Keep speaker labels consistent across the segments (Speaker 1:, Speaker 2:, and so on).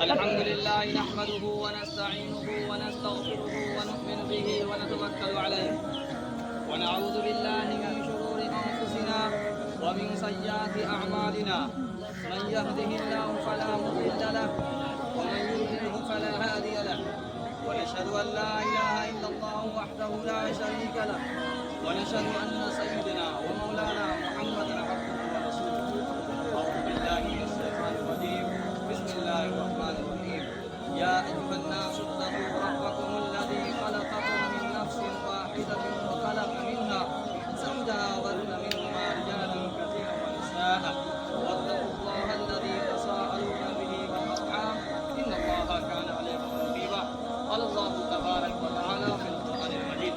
Speaker 1: الحمد لله نحمده ونستعينه ونستغفره ونؤمن به ونتوكل عليه ونعوذ بالله من شرور أنفسنا ومن سيئات أعمالنا من يهده الله فلا مضل له ومن يضلله فلا هادي له ونشهد أن لا إله إلا الله وحده لا شريك له ونشهد أن سيدنا ومولانا محمدا عبده ورسوله. أعوذ بالله من الشيطان الرجيم. بسم الله الرحمن الرحيم. يا أيها الناس اتقوا ربكم الذي خلقكم من نفس واحدة وخلق منها زوجها وبث منهما رجالا كثيرا ونساء واتقوا الله الذي تساءلون به والأرحام إن الله كان عليكم رقيبا. قال الله تبارك وتعالى في القرآن المجيد: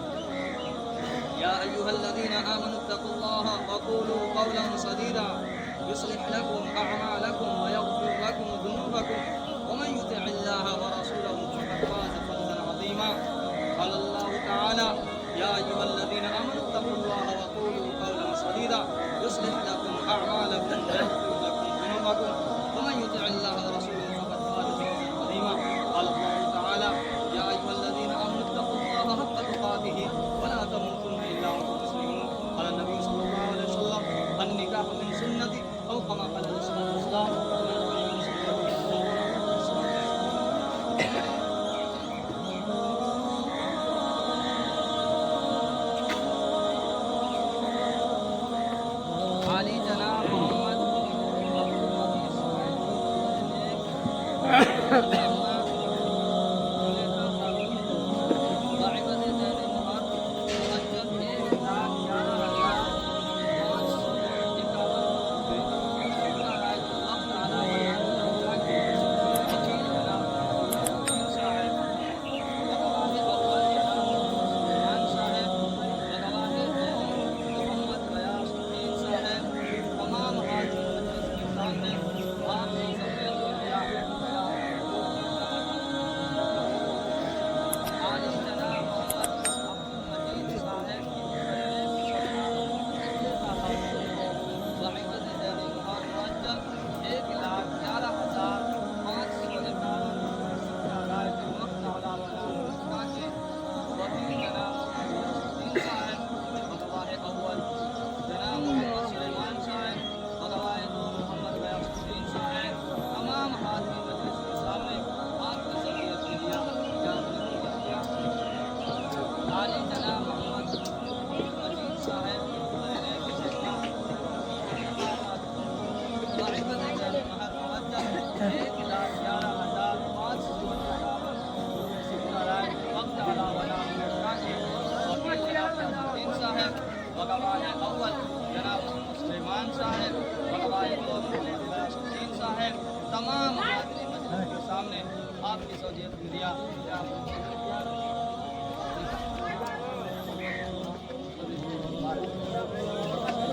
Speaker 1: يا أيها الذين آمنوا اتقوا الله وقولوا قولا سديدا يصلح لكم أعمالكم ويغفر لكم ذنوبكم ومن يطع الله ورسوله فقد فاز فوزا عظيما. قال الله تعالى: يا أيها الذين آمنوا اتقوا الله وقولوا قولا سديدا يصلح لكم أعمالكم ويغفر لكم ذنوبكم ومن يطع الله ورسوله فقد فاز فوزا عظيما. قال الله تعالى: يا أيها الذين آمنوا اتقوا الله حق تقاته ولا تموتن إلا وأنتم مسلمون. قال النبي صلى الله عليه وسلم: النكاح من سنتي أو كما قال عليه الصلاة والسلام. علی جناب محمد تمام حاضرین مجلس کے سامنے آپ کی سعودیت میں دیا